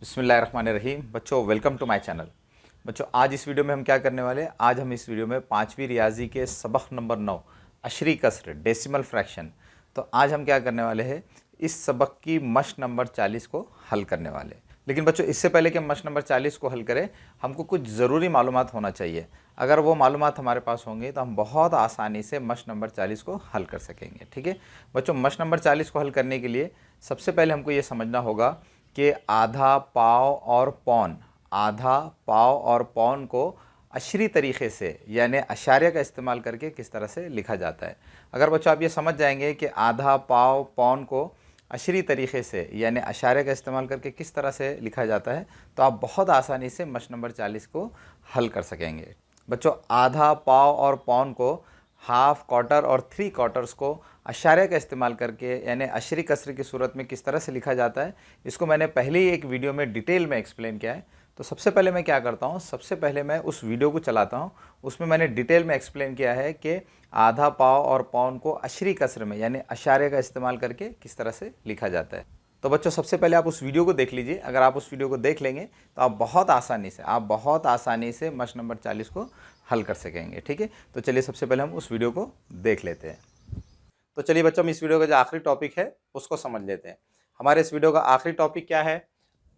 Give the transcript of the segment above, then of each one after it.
बिस्मिल्लाहिर्रहमानिर्रहीम। बच्चों welcome to my channel. बच्चों आज इस वीडियो में हम क्या करने वाले हैं, आज हम इस वीडियो में पाँचवीं रियाजी के सबक नंबर 9 अशरी कसर डेसिमल फ्रैक्शन। तो आज हम क्या करने वाले हैं, इस सबक की मश्क नंबर 40 को हल करने वाले हैं। लेकिन बच्चों इससे पहले कि हम मश्क नंबर 40 को हल करें, हमको कुछ ज़रूरी मालूमात होना चाहिए। अगर वो मालूमात हमारे पास होंगे तो हम बहुत आसानी से मश्क नंबर 40 को हल कर सकेंगे। ठीक है बच्चों, मश्क नंबर 40 को हल करने के लिए सबसे पहले हमको ये समझना होगा कि आधा, पाव और पौन, आधा, पाव और पौन को अशरी तरीक़े से यानी अशारिया का इस्तेमाल करके किस तरह से लिखा जाता है। अगर बच्चों आप ये समझ जाएंगे कि आधा, पाव, पौन को अशरी तरीक़े से यानी अशारिया का इस्तेमाल करके किस तरह से लिखा जाता है, तो आप बहुत आसानी से मश्क नंबर 40 को हल कर सकेंगे। बच्चों आधा, पाव और पौन को, हाफ, क्वार्टर और 3 क्वार्टर्स को अशारिया का इस्तेमाल करके यानी अशरी कसर की सूरत में किस तरह से लिखा जाता है, इसको मैंने पहले ही एक वीडियो में डिटेल में एक्सप्लेन किया है। तो सबसे पहले मैं क्या करता हूँ, सबसे पहले मैं उस वीडियो को चलाता हूँ, उसमें मैंने डिटेल में एक्सप्लेन किया है कि आधा, पाव और पौन को अशरी कसर में यानी अशारिया का इस्तेमाल करके किस तरह से लिखा जाता है। तो बच्चों सबसे पहले आप उस वीडियो को देख लीजिए। अगर आप उस वीडियो को देख लेंगे तो आप बहुत आसानी से मश्क नंबर 40 को हल कर सकेंगे। ठीक है, तो चलिए सबसे पहले हम उस वीडियो को देख लेते हैं। तो चलिए बच्चों, हम इस वीडियो का जो आखिरी टॉपिक है उसको समझ लेते हैं। हमारे इस वीडियो का आखिरी टॉपिक क्या है,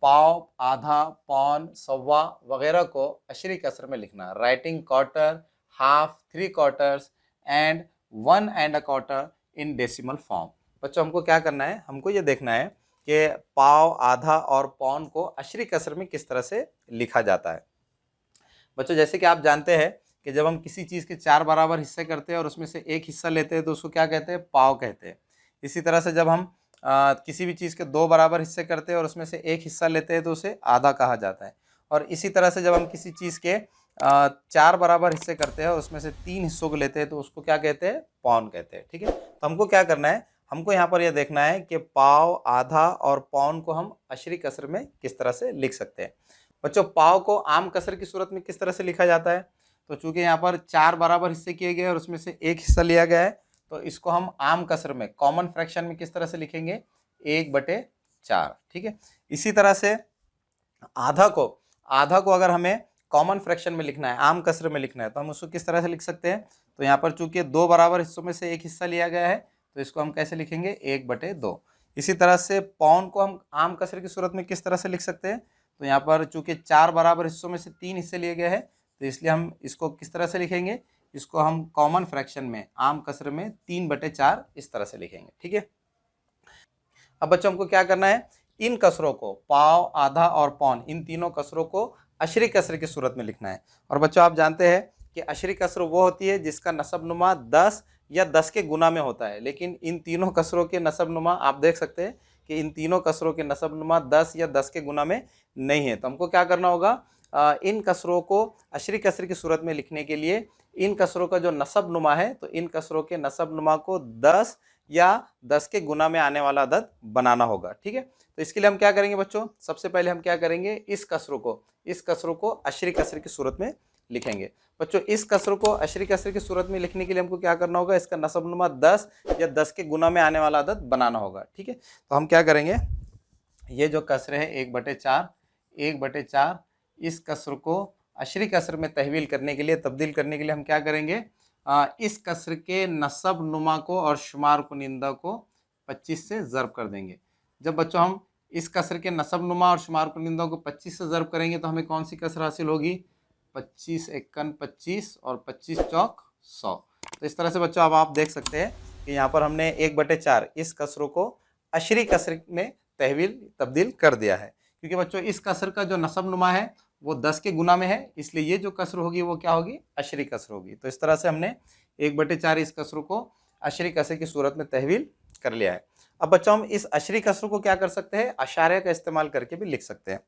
पाव, आधा, पौन, सवा वगैरह को अशरी कसर में लिखना। Writing quarter, half, 3 quarters and 1 and a quarter in decimal form. बच्चों हमको क्या करना है, हमको ये देखना है कि पाव, आधा और पौन को अशरी कसर में किस तरह से लिखा जाता है। बच्चों जैसे कि आप जानते हैं कि जब हम किसी चीज़ के 4 बराबर हिस्से करते हैं और उसमें से एक हिस्सा लेते हैं तो उसको क्या कहते हैं, पाव कहते हैं। इसी तरह से जब हम किसी भी चीज़ के 2 बराबर हिस्से करते हैं और उसमें से एक हिस्सा लेते हैं तो उसे आधा कहा जाता है। और इसी तरह से जब हम किसी चीज़ के 4 बराबर हिस्से करते हैं और उसमें से 3 हिस्सों को लेते हैं तो उसको क्या कहते हैं, पौन कहते हैं। ठीक है, तो हमको क्या करना है, हमको यहाँ पर यह देखना है कि पाव, आधा और पौन को हम अशरी कसर में किस तरह से लिख सकते हैं। बच्चों पाव को आम कसर की सूरत में किस तरह से लिखा जाता है, तो चूंकि यहाँ पर 4 बराबर हिस्से किए गए और उसमें से एक हिस्सा लिया गया है, तो इसको हम आम कसर में, कॉमन फ्रैक्शन में किस तरह से लिखेंगे, 1/4। ठीक है, इसी तरह से आधा को अगर हमें कॉमन फ्रैक्शन में लिखना है, आम कसर में लिखना है, तो हम उसको किस तरह से लिख सकते हैं, तो यहाँ पर चूंकि 2 बराबर हिस्सों में से एक हिस्सा लिया गया है तो इसको हम कैसे लिखेंगे, 1/2। इसी तरह से पौन को हम आम कसर की सूरत में किस तरह से लिख सकते हैं, तो यहाँ पर चूंकि 4 बराबर हिस्सों में से 3 हिस्से लिए गए हैं तो इसलिए हम इसको किस तरह से लिखेंगे, इसको हम कॉमन फ्रैक्शन में, आम कसर में 3/4 इस तरह से लिखेंगे। ठीक है, अब बच्चों हमको क्या करना है, इन कसरों को, पाव, आधा और पौन, इन तीनों कसरों को अशरी कसर की सूरत में लिखना है। और बच्चों आप जानते हैं कि अशरी कसर वो होती है जिसका नसबनुमा 10 या 10 के गुना में होता है, लेकिन इन तीनों कसरों के नसबनुमा आप देख सकते हैं कि इन तीनों कसरों के नसबनुमा 10 या 10 के गुना में नहीं है। तो हमको क्या करना होगा, इन कसरों को अशरी कसर की सूरत में लिखने के लिए इन कसरों का जो नसबनुमा है, तो इन कसरों के नसबनुमा को 10 या 10 के गुना में आने वाला अदद बनाना होगा। ठीक है, तो इसके लिए हम क्या करेंगे बच्चों, सबसे पहले हम क्या करेंगे, इस कसरों को अशरी कसर की सूरत में लिखेंगे। बच्चों इस कसर को अशरी कसर की सूरत में लिखने के लिए हमको क्या करना होगा, इसका नसबनुमा 10 या 10 के गुना में आने वाला अदद बनाना होगा। ठीक है, तो हम क्या करेंगे, ये जो कसर है 1/4, इस कसर को अशरी कसर में तहवील करने के लिए, तब्दील करने के लिए हम क्या करेंगे, इस कसर के नसब नुमा को और शुमार कुनिंदा को 25 से ज़र्ब कर देंगे। जब बच्चों हम इस कसर के नसब नुमा और शुमार कुनिंदा को 25 से ज़र्ब करेंगे तो हमें कौन सी कसर हासिल होगी, 25 एकन 25 और 25 चौक 100। तो इस तरह से बच्चों अब आप देख सकते हैं कि यहाँ पर हमने 1/4 इस कसरों को अशरी कसर में तब्दील कर दिया है, क्योंकि बच्चों इस कसर का जो नसब नुमा है वो 10 के गुना में है, इसलिए ये जो कसर होगी वो क्या होगी, अशरी कसर होगी। तो इस तरह से हमने 1/4 इस कसर को अशरी कसर की सूरत में तहवील कर लिया है। अब बच्चों हम इस अशरी कसर को क्या कर सकते हैं, अशारे का इस्तेमाल करके भी लिख सकते हैं।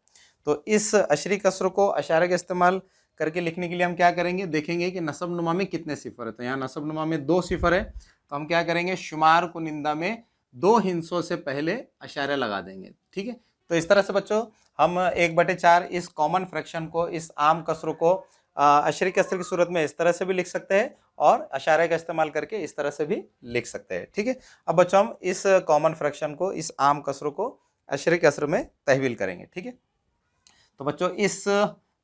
तो इस अशरी कसर को अशारे का इस्तेमाल करके लिखने के लिए हम क्या करेंगे, देखेंगे कि नसब नुमा में कितने सिफर है। तो यहाँ नसब नुमा में 2 सिफर है, तो हम क्या करेंगे, शुमार कुनिंदा में 2 हिंसों से पहले अशारे लगा देंगे। ठीक है, तो इस तरह से बच्चों हम 1/4 इस कॉमन फ्रैक्शन को, इस आम कसरों को अशरी कसर की सूरत में इस तरह से भी लिख सकते हैं और अशारे का इस्तेमाल करके इस तरह से भी लिख सकते हैं। ठीक है, अब बच्चों हम इस कॉमन फ्रैक्शन को, इस आम कसरों को अशरी कसर में तहवील करेंगे। ठीक है, तो बच्चों इस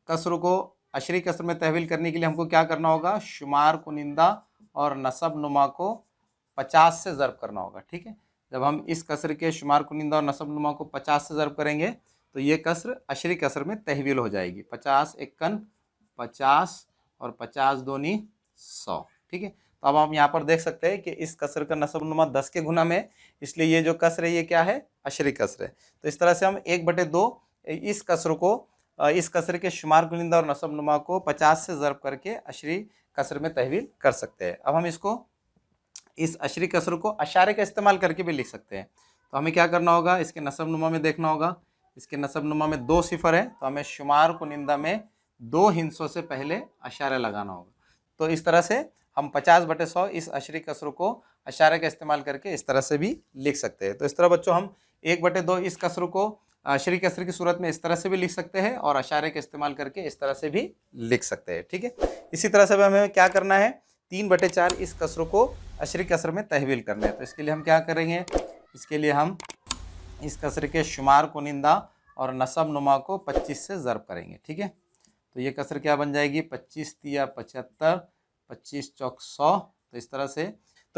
कसर को अशरी कसर में तहवील करने के लिए हमको क्या करना होगा, शुमार कुनिंदा और नसब नुमा को 50 से ज़र्ब करना होगा। ठीक है, जब हम इस कसर के शुमार कुनिंदा और नसब नुमा को 50 से ज़र्ब करेंगे तो ये कसर अशरी कसर में तहवील हो जाएगी। 50 एकन 50 और 50 दूनी 100। ठीक है, तो अब हम यहाँ पर देख सकते हैं कि इस कसर का नसब नुमा 10 के गुना में, इसलिए ये जो कसर है ये क्या है, अशरी कसर है। तो इस तरह से हम 1/2 इस कसर को, इस कसर के शुमार कुनिंदा और नसब नुमा को 50 से ज़र्ब करके अशरी कसर में तहवील कर सकते हैं। अब हम इसको, इस अशरी कसर को अशारे का इस्तेमाल करके भी लिख सकते हैं। तो हमें क्या करना होगा, इसके नसब नुमा में देखना होगा। इसके नसब नुमा में 2 सिफर है, तो हमें शुमार कुनिंदा में 2 हिंसों से पहले अशारा लगाना होगा। तो इस तरह से हम 50/100 इस अशरी कसर को अशारे का इस्तेमाल करके इस तरह से भी लिख सकते हैं। तो इस तरह बच्चों हम 1/2 इस कसर को अशरी कसर की सूरत में इस तरह से भी लिख सकते हैं और अशारे का इस्तेमाल करके इस तरह से भी लिख सकते हैं। ठीक है, इसी तरह से हमें क्या करना है, 3/4 इस कसर को अशरी कसर में तहवील करना है। तो इसके लिए हम क्या करेंगे, इसके लिए हम इस कसर के शुमार कुनिंदा और नसब नुमा को 25 से ज़र्ब करेंगे। ठीक है, तो ये कसर क्या बन जाएगी, 25 तिया 75, 25 चौक 100। तो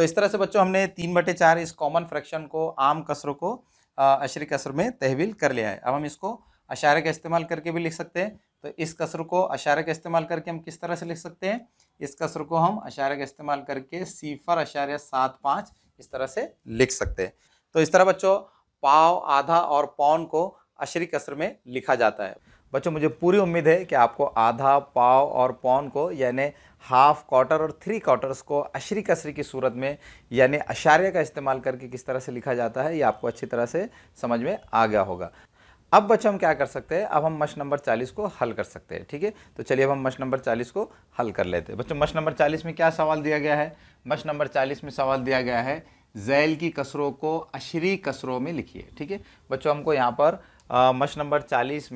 इस तरह से बच्चों हमने 3/4 इस कॉमन फ्रैक्शन को, आम कसर को अशरी कसर में तहवील कर लिया है। अब हम इसको अशारे का इस्तेमाल करके भी लिख सकते हैं। तो इस कसर को अशारे का इस्तेमाल करके हम किस तरह से लिख सकते हैं, इस कसर को हम अशारे का इस्तेमाल करके 0.75 इस तरह से लिख सकते हैं। तो इस तरह बच्चों पाव, आधा और पौन को अशरी कसर में लिखा जाता है। बच्चों मुझे पूरी उम्मीद है कि आपको आधा, पाव और पौन को यानी हाफ, क्वार्टर और 3/4 को अशरी कसरी की सूरत में यानी अशारिया का इस्तेमाल करके किस तरह से लिखा जाता है, ये आपको अच्छी तरह से समझ में आ गया होगा। अब बच्चों हम क्या कर सकते हैं, अब हम मश नंबर 40 को हल कर सकते हैं। ठीक है, तो चलिए अब हम मश नंबर 40 को हल कर लेते हैं। बच्चों मश नंबर 40 में क्या सवाल दिया गया है, मश नंबर 40 में सवाल दिया गया है ज़ैल की कसरों को अशरी कसरों में लिखिए। ठीक है बच्चों, हमको यहाँ पर मश नंबर 40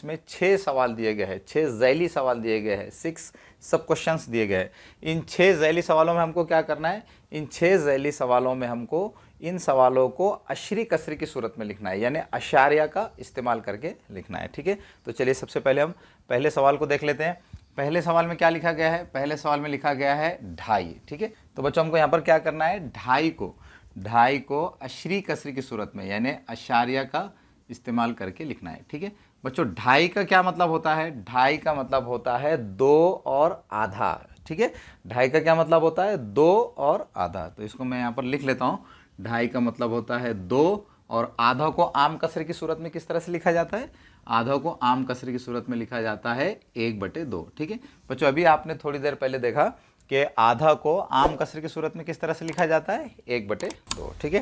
में 6 सवाल दिए गए हैं, 6 ज़ैली सवाल दिए गए हैं, 6 सब क्वेश्चंस दिए गए हैं। इन 6 ज़ैली सवालों में हमको क्या करना है, इन 6 ज़ैली सवालों में हमको इन सवालों को अशरी कसरी की सूरत में लिखना है, यानी अशारिया का इस्तेमाल करके लिखना है। ठीक है, तो चलिए सबसे पहले हम पहले सवाल को देख लेते हैं। पहले सवाल में क्या लिखा गया है, पहले सवाल में लिखा गया है 2.5। ठीक है, तो बच्चों हमको यहाँ पर क्या करना है, 2.5 को अशरी कसरी की सूरत में यानी अशारिया का इस्तेमाल करके लिखना है। ठीक है बच्चों, 2.5 का क्या मतलब होता है, 2.5 का मतलब होता है 2 और आधा। ठीक है, 2.5 का क्या मतलब होता है, 2 और आधा। तो इसको मैं यहाँ पर लिख लेता हूँ, 2.5 का मतलब होता है 2 और आधा को आम कसर की सूरत में किस तरह से लिखा जाता है, आधा को आम कसर की सूरत में लिखा जाता है 1/2। ठीक है बच्चों, अभी आपने थोड़ी देर पहले देखा कि आधा को आम कसर की सूरत में किस तरह से लिखा जाता है, 1/2। ठीक है,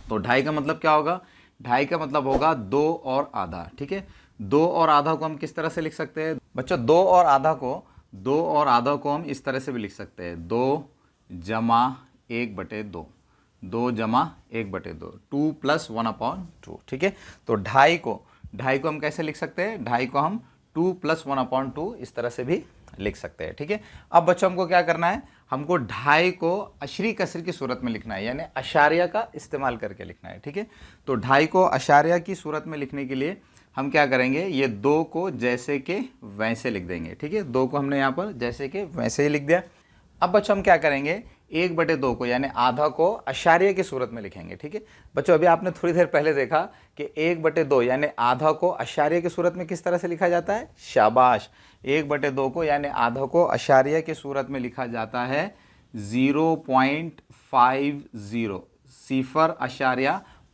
तो 2.5 का मतलब क्या होगा, 2.5 का मतलब होगा 2 और आधा। ठीक है, 2 और आधा को हम किस तरह से लिख सकते हैं बच्चों, 2 और आधा को हम इस तरह से भी लिख सकते हैं, 2 जमा 1/2, 2 जमा 1/2, 2 + 1/2। ठीक है, तो 2.5 को हम कैसे लिख सकते हैं, 2.5 को हम 2 + 1/2 इस तरह से भी लिख सकते हैं। ठीक है, अब बच्चों हमको क्या करना है, हमको 2.5 को अशरी कसर की सूरत में लिखना है, यानी अशारिया का इस्तेमाल करके लिखना है। ठीक है, तो 2.5 को अशारिया की सूरत में लिखने के लिए हम क्या करेंगे, ये 2 को जैसे के वैसे लिख देंगे। ठीक है, 2 को हमने यहाँ पर जैसे के वैसे ही लिख दिया। अब बच्चों हम क्या करेंगे, 1/2 को यानी आधा को अशारिया की सूरत में लिखेंगे। ठीक है बच्चों, अभी आपने थोड़ी देर पहले देखा कि 1/2 यानी आधा को अशारिया की सूरत में किस तरह से लिखा जाता है, शाबाश, 1/2 को यानी आधा को अशारिया की सूरत में लिखा जाता है 0.50,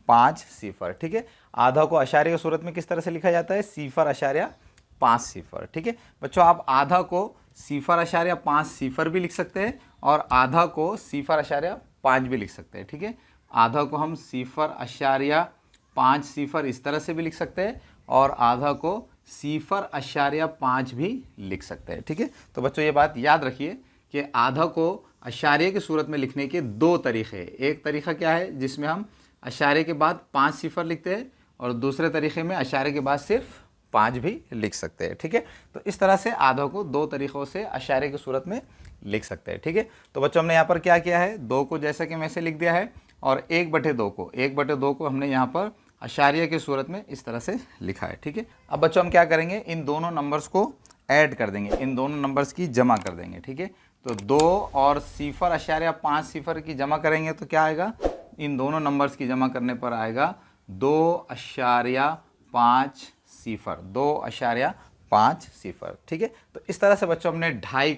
0.50। ठीक है, आधा को अशारिया की सूरत में किस तरह से लिखा जाता है, 0.50। ठीक है बच्चों, आप आधा को 0.50 भी लिख सकते हैं और आधा को 0.5 भी लिख सकते हैं। ठीक है, आधा को हम 0.50 इस तरह से भी लिख सकते हैं और आधा को 0.5 भी लिख सकते हैं। ठीक है, तो बच्चों ये बात याद रखिए कि आधा को अशारिया की सूरत में लिखने के 2 तरीक़े हैं। एक तरीक़ा क्या है जिसमें हम अशारे के बाद 5 सिफर लिखते हैं और दूसरे तरीक़े में अशारे के बाद सिर्फ 5 भी लिख सकते हैं। ठीक है, तो इस तरह से आधा को 2 तरीक़ों से अशारे की सूरत में लिख सकते हैं। ठीक है, तो बच्चों हमने यहाँ पर क्या किया है, 2 को जैसा कि वैसे लिख दिया है और 1/2 को हमने यहाँ पर अशारिया की सूरत में इस तरह से लिखा है। ठीक है, अब बच्चों हम क्या करेंगे, इन दोनों नंबर्स को ऐड कर देंगे, इन दोनों नंबर्स की जमा कर देंगे। ठीक है, तो 2 और 0.5 सिफर की जमा करेंगे तो क्या आएगा, इन दोनों नंबर्स की जमा करने पर आएगा 2.5 सिफर, 2.5 सिफर। ठीक है, तो इस तरह से बच्चों हमने ढाई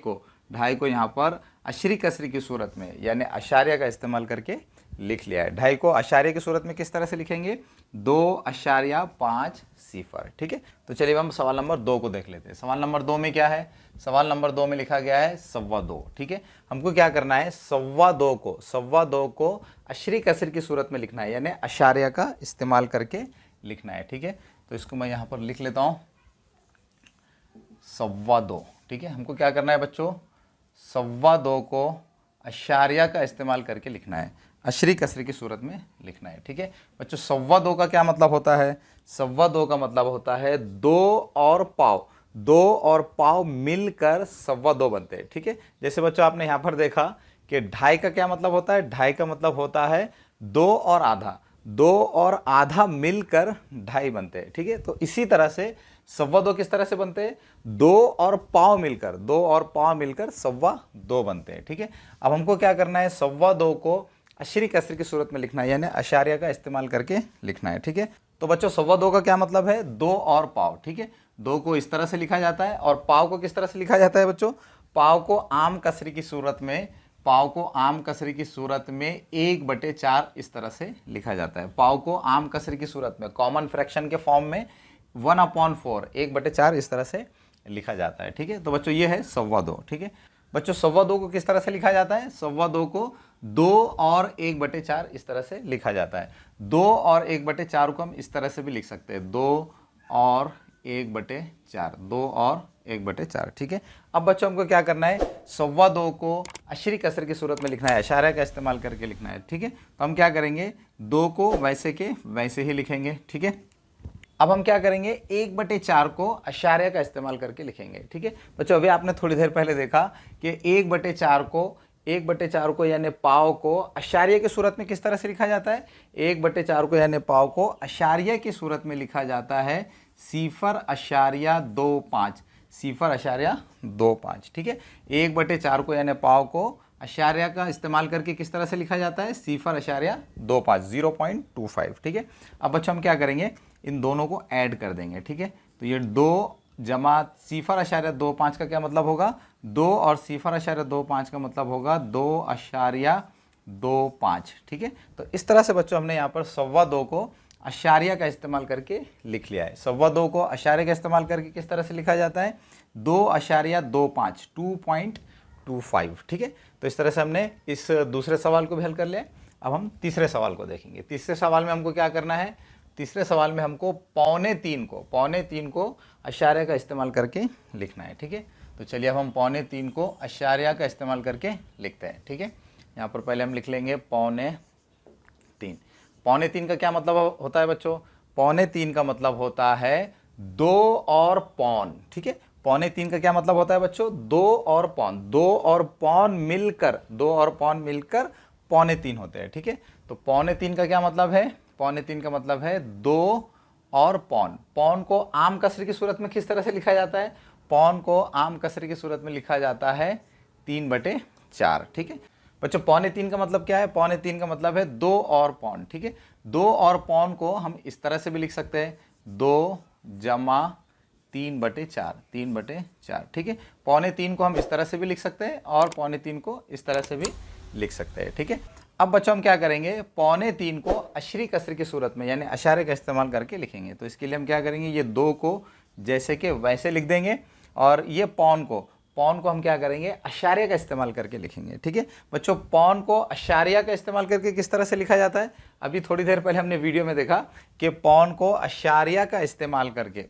को यहाँ पर अशरी कसरी की सूरत में यानी अशारिया का इस्तेमाल करके लिख लिया है। ढाई को अशारिया की सूरत में किस तरह से लिखेंगे, 2.5 सिफर। ठीक है, तो चलिए हम सवाल नंबर 2 को देख लेते हैं। सवाल नंबर 2 में क्या है, सवाल नंबर 2 में लिखा गया है 2.25। ठीक है, हमको क्या करना है, 2.25 को अशरी कसर की सूरत में लिखना है यानी अशारिया का इस्तेमाल करके लिखना है। ठीक है, तो इसको मैं यहाँ पर लिख लेता हूँ 2.25। ठीक है, हमको क्या करना है बच्चों, 2.25 को अशारिया का इस्तेमाल करके लिखना है, अशरी कसरी की सूरत में लिखना है। ठीक है बच्चों, 2.25 का क्या मतलब होता है, 2.25 का मतलब होता है 2 और पाव मिलकर 2.25 बनते हैं। ठीक है, जैसे बच्चों आपने यहाँ पर देखा कि ढाई का क्या मतलब होता है, ढाई का मतलब होता है 2 और आधा मिलकर ढाई बनते हैं। ठीक है, तो इसी तरह से 2.25 किस तरह से बनते हैं, 2 और पाव मिलकर 2.25 बनते हैं। ठीक है, अब हमको क्या करना है, 2.25 को अशरी कसर की सूरत में लिखना है यानी अशारिया का इस्तेमाल करके लिखना है। ठीक है, तो बच्चों 2.25 का क्या मतलब है, 2 और पाव। ठीक है, 2 को इस तरह से लिखा जाता है और पाव को किस तरह से लिखा जाता है बच्चों, पाव को आम कसरी की सूरत में 1/4 इस तरह से लिखा जाता है। पाव को आम कसरी की सूरत में कॉमन फ्रैक्शन के फॉर्म में 1/4 1/4 इस तरह से लिखा जाता है। ठीक है, तो बच्चों ये है 2.25। ठीक है बच्चों, 2.25 को किस तरह से लिखा जाता है, 2.25 को 2 और 1/4 इस तरह से लिखा जाता है। 2 और 1/4 को हम इस तरह से भी लिख सकते हैं, 2 और 1/4। ठीक है, अब बच्चों हमको क्या करना है, 2.25 को अशरी कसर की सूरत में लिखना है, अशारिया का इस्तेमाल करके लिखना है। ठीक है, तो हम क्या करेंगे, 2 को वैसे के वैसे ही लिखेंगे। ठीक है, अब हम क्या करेंगे, 1/4 को अशारिया का इस्तेमाल करके लिखेंगे। ठीक है बच्चों, अभी आपने थोड़ी देर पहले देखा कि 1/4 को यानी पाव को अशारिया की सूरत में किस तरह से लिखा जाता है, 1/4 को यानी पाव को अशारिया की सूरत में लिखा जाता है 0.25। ठीक है, 1/4 को यानी पाव को अशारिया का इस्तेमाल करके किस तरह से लिखा जाता है, 0.25। ठीक है, अब बच्चों हम क्या करेंगे, इन दोनों को ऐड कर देंगे। ठीक है, तो ये 2 जमा 0.25 का क्या मतलब होगा, 2 और 0.25 का मतलब होगा 2.25। ठीक है, तो इस तरह से बच्चों हमने यहाँ पर 2.25 को अशारिया का इस्तेमाल करके लिख लिया है। 2.25 को अशारिया का इस्तेमाल करके किस तरह से लिखा जाता है, 2.25। ठीक है, तो इस तरह से हमने इस दूसरे सवाल को भी हल कर लिया। अब हम तीसरे सवाल को देखेंगे। तीसरे सवाल में हमको क्या करना है, तीसरे सवाल में हमको 2.25 को अशारिया का इस्तेमाल करके लिखना है। ठीक है, तो चलिए अब हम 2.25 को अशारिया का इस्तेमाल करके लिखते हैं। ठीक है, यहाँ पर पहले हम लिख लेंगे 2.25। 2.25 का क्या मतलब होता है बच्चों, 2.25 का मतलब होता है 2 और पौन। ठीक है, 2.25 का क्या मतलब होता है बच्चों, 2 और पौन मिलकर 2.25 होते हैं। ठीक है, तो 2.25 का क्या मतलब है, 2.25 का मतलब है 2 और पौन को आम कसर की सूरत में किस तरह से लिखा जाता है, पौन को आम कसर की सूरत में लिखा जाता है 3/4। ठीक है बच्चों, 2.25 का मतलब क्या है, 2.25 का मतलब है 2 और पौन। ठीक है, 2 और पौन को हम इस तरह से भी लिख सकते हैं, 2 जमा 3/4। ठीक है, 2.25 को हम इस तरह से भी लिख सकते हैं और 2.25 को इस तरह से भी लिख सकते हैं। ठीक है, अब बच्चों हम क्या करेंगे, 2.25 को अशरी कसर की सूरत में यानी अशारे का इस्तेमाल करके लिखेंगे। तो इसके लिए हम क्या करेंगे, ये 2 को जैसे कि वैसे लिख देंगे और ये पौन को हम क्या करेंगे, अशारिया का इस्तेमाल करके लिखेंगे। ठीक है बच्चों, पौन को अशारिया का इस्तेमाल करके किस तरह से लिखा जाता है, अभी थोड़ी देर पहले हमने वीडियो में देखा कि पौन को अशारिया का इस्तेमाल करके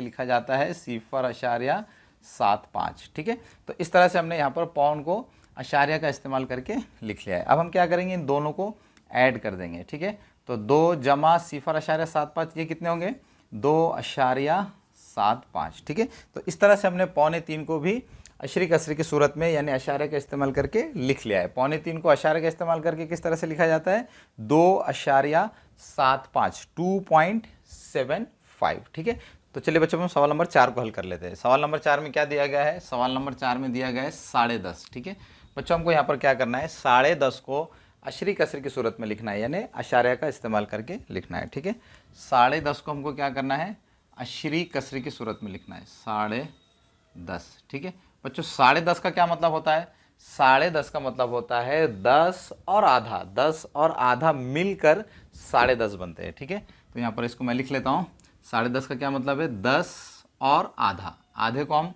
लिखा जाता है 0.75। ठीक है, तो इस तरह से हमने यहाँ पर पौन को अशारिया का इस्तेमाल करके लिख लिया है। अब हम क्या करेंगे, इन दोनों को ऐड कर देंगे। ठीक है, तो 2 जमा 0.75 ये कितने होंगे, 2.75। ठीक है, तो इस तरह से हमने 2.25 को भी अशरी कसरी की सूरत में यानी अशारे का इस्तेमाल करके लिख लिया है। 3.25 को अशारे का इस्तेमाल करके किस तरह से लिखा जाता है, 2.75 2.75, ठीक है। तो चलिए बच्चों हम सवाल नंबर 4 को हल कर लेते हैं। सवाल नंबर 4 में क्या दिया गया है, सवाल नंबर 4 में दिया गया है 10.5, ठीक है। बच्चों हमको यहाँ पर क्या करना है, 10.5 को अशरी कसरी की सूरत में लिखना है, यानी अशारिया का इस्तेमाल करके लिखना है, ठीक है। 10.5 को हमको क्या करना है, अशरी कसरी की सूरत में लिखना है, 10.5, ठीक है। बच्चों 10.5 का क्या मतलब होता है, 10.5 का मतलब होता है 10 और आधा, 10 और आधा मिलकर 10.5 बनते हैं, ठीक है। तो यहाँ पर इसको मैं लिख लेता हूँ। 10.5 का क्या मतलब है, 10 और आधा। आधे को हम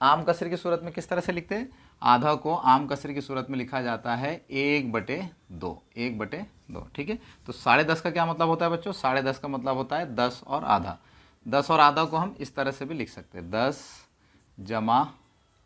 आम कसरी की सूरत में किस तरह से लिखते हैं, आधा को आम कसरी की सूरत में लिखा जाता है 1/2, 1/2, ठीक है। तो 10.5 का क्या मतलब होता है बच्चों, 10.5 का मतलब होता है 10 और आधा। 10 और आधा को हम इस तरह से भी लिख सकते हैं, 10 जमा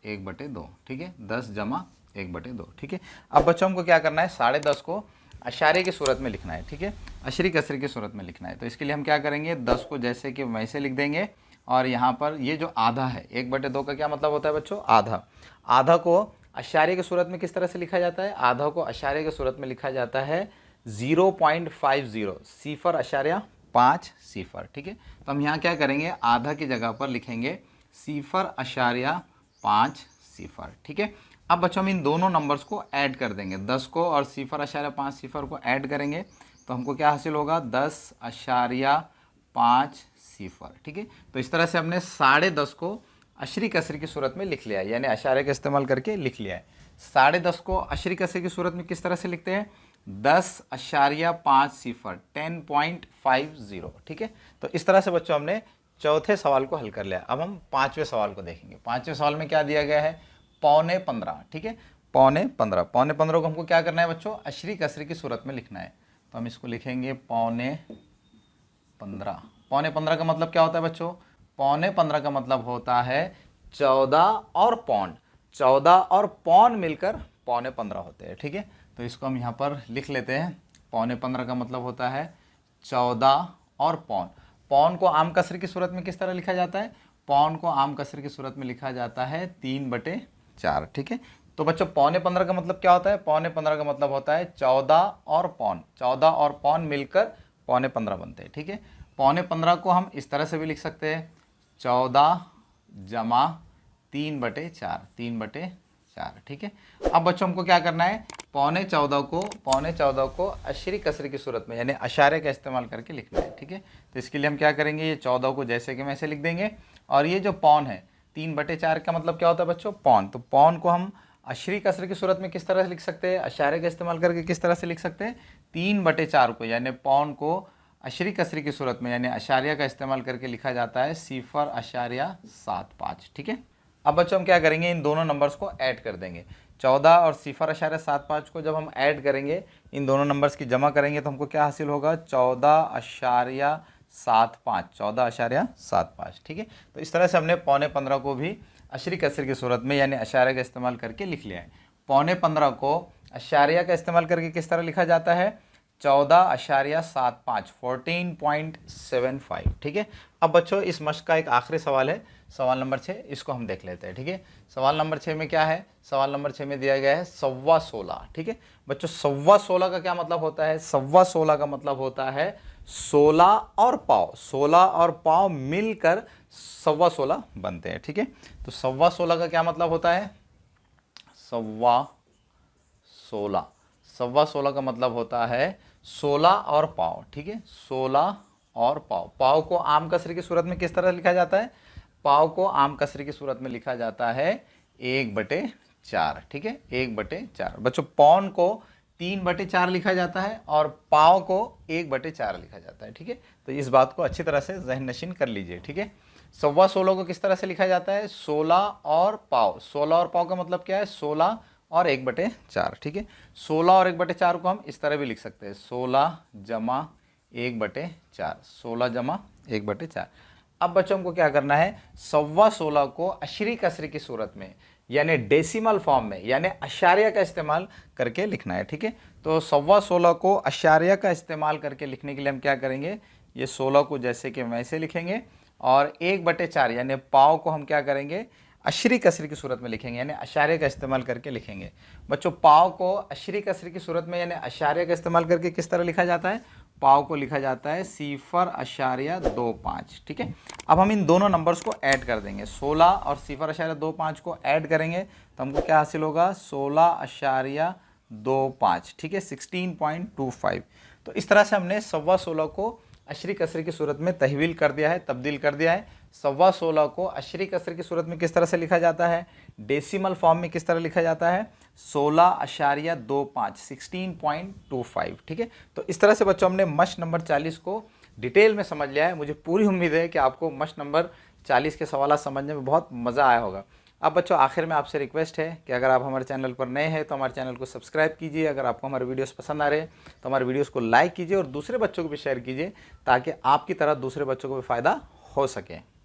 1/2, ठीक है, 10 जमा 1/2, ठीक है। अब बच्चों हमको क्या करना है, 10.5 को अशारे की सूरत में लिखना है, ठीक है, अशरी कसरी की सूरत में लिखना है। तो इसके लिए हम क्या करेंगे, 10 को जैसे कि वैसे लिख देंगे, और यहाँ पर ये जो आधा है, 1/2 का क्या मतलब होता है बच्चों, आधा। आधा को अशारे की सूरत में किस तरह से लिखा जाता है, आधा को अशारे की सूरत में लिखा जाता है 0.50, 0.5 सिफर, ठीक है। तो हम यहाँ क्या करेंगे, आधा की जगह पर लिखेंगे 0.5 सिफर, ठीक है। अब बच्चों हम इन दोनों नंबर्स को ऐड कर देंगे, 10 को और 0.5 सिफर को ऐड करेंगे तो हमको क्या हासिल होगा, 10.5 सिफर, ठीक है। तो इस तरह से हमने 10.5 को अशरी कसरी की सूरत में लिख लिया है, यानी अशारे का इस्तेमाल करके लिख लिया है। 10.5 को अशरी कसरी की सूरत में किस तरह से लिखते हैं, 10.5 सिफर, 10.50, ठीक है। तो इस तरह से बच्चों हमने चौथे सवाल को हल कर लिया। अब हम 5वें सवाल को देखेंगे। 5वें सवाल में क्या दिया गया है, 15.25, ठीक है, 15.25। 15.25 को हमको क्या करना है बच्चों, अशरी कसरी की सूरत में लिखना है। तो हम इसको लिखेंगे 15.15। 15.15 का मतलब क्या होता है बच्चों, 15.15 का मतलब होता है 14 और पौन, 14 और पौन मिलकर 15.15 होते हैं, ठीक है। तो इसको हम यहाँ पर लिख लेते हैं। 15.15 का मतलब होता है 14 और पौन। पौन को आम कसर की सूरत में किस तरह लिखा जाता है, पौन को आम कसर की सूरत में लिखा जाता है 3/4, ठीक है। तो बच्चों 15.15 का मतलब क्या होता है, 15.15 का मतलब होता है 14 और पौन, 14 और पौन मिलकर 15.15 बनते हैं, ठीक है। 15.15 को हम इस तरह से भी लिख सकते हैं, 14 जमा 3/4, 3/4, ठीक है। अब बच्चों हमको क्या करना है, 14.15 को अशरी कसरी की सूरत में यानी अशारे का इस्तेमाल करके लिखना है, ठीक है। तो इसके लिए हम क्या करेंगे, ये 14 को जैसे कि वैसे लिख देंगे, और ये जो पौन है 3/4 का मतलब क्या होता है बच्चों, पौन। तो पौन को हम अशरी कसर की सूरत में किस तरह से लिख सकते हैं, अशारे का इस्तेमाल करके किस तरह से लिख सकते हैं, 3/4 को यानी पौन को अशरी कसरी की सूरत में यानी अशारिया का इस्तेमाल करके लिखा जाता है 0.75, ठीक है। अब बच्चों हम क्या करेंगे, इन दोनों नंबर्स को ऐड कर देंगे। 14 और 0.75 को जब हम ऐड करेंगे, इन दोनों नंबर्स की जमा करेंगे तो हमको क्या हासिल होगा, 14.75, 14.75, ठीक है। तो इस तरह से हमने 15.15 को भी अशरी कसर की सूरत में यानी अशारिया का इस्तेमाल करके लिख लिया है। 15.15 को अशारिया का इस्तेमाल करके किस तरह लिखा जाता है, 14.75, 14.75, ठीक है। अब बच्चों इस मश्क का एक आखिरी सवाल है, सवाल नंबर 6, इसको हम देख लेते हैं, ठीक है। सवाल नंबर 6 में क्या है, सवाल नंबर 6 में दिया गया है 16.25, ठीक है। बच्चों 16.25 का क्या मतलब होता है, 16.25 का मतलब होता है 16 और पाव, 16 और पाव मिलकर 16.25 बनते हैं, ठीक है। तो 16.25 का क्या मतलब होता है, 16.25 का मतलब होता है 16 और पाव, ठीक है, 16 और पाव। पाव को आम कसरी की सूरत में किस तरह लिखा जाता है, पाव को आम कसरी की सूरत में लिखा जाता है 1/4, ठीक है, 1/4। बच्चों पौन को 3/4 लिखा जाता है और पाव को 1/4 लिखा जाता है, ठीक है। तो इस बात को अच्छी तरह से ज़हन नशीन कर लीजिए, ठीक है। 16.25 को किस तरह से लिखा जाता है, 16 और पाव। 16 और पाव का मतलब क्या है, 16 और 1/4, ठीक है। 16 और 1/4 को हम इस तरह भी लिख सकते हैं, 16 जमा 1/4, 16 जमा 1/4। अब बच्चों को क्या करना है, 16.25 को अशरी कसरी की सूरत में यानी डेसिमल फॉर्म में यानी अशारिया का इस्तेमाल करके लिखना है, ठीक है। तो 16.25 को अशारिया का इस्तेमाल करके लिखने के लिए हम क्या करेंगे, ये 16 को जैसे कि वैसे लिखेंगे और 1/4 यानी पाव को हम क्या करेंगे, अशरी कसरी की सूरत में लिखेंगे, यानी अशारे का इस्तेमाल करके लिखेंगे। बच्चों पाव को अशरी कसरी की सूरत में यानी अशारे का इस्तेमाल करके किस तरह लिखा जाता है? पाव को लिखा जाता है 0.25। ठीक है, अब हम इन दोनों नंबर्स को ऐड कर देंगे, 16 और 0.25 को ऐड करेंगे तो हमको क्या हासिल होगा? 16.25। ठीक है, 16.25। तो इस तरह से हमने 16.25 को अशरी कसरी की सूरत में तहवील कर दिया है, तब्दील कर दिया है। 16.25 को अशरी कसरी की सूरत में किस तरह से लिखा जाता है? डेसिमल फॉर्म में किस तरह लिखा जाता है? 16.25, 16.25। ठीक है, तो इस तरह से बच्चों हमने मश्क नंबर 40 को डिटेल में समझ लिया है। मुझे पूरी उम्मीद है कि आपको मश्क नंबर 40 के सवाल समझने में बहुत मज़ा आया होगा। अब बच्चों आखिर में आपसे रिक्वेस्ट है कि अगर आप हमारे चैनल पर नए हैं तो हमारे चैनल को सब्सक्राइब कीजिए। अगर आपको हमारे वीडियोस पसंद आ रहे हैं तो हमारे वीडियोस को लाइक कीजिए और दूसरे बच्चों को भी शेयर कीजिए ताकि आपकी तरह दूसरे बच्चों को भी फ़ायदा हो सके।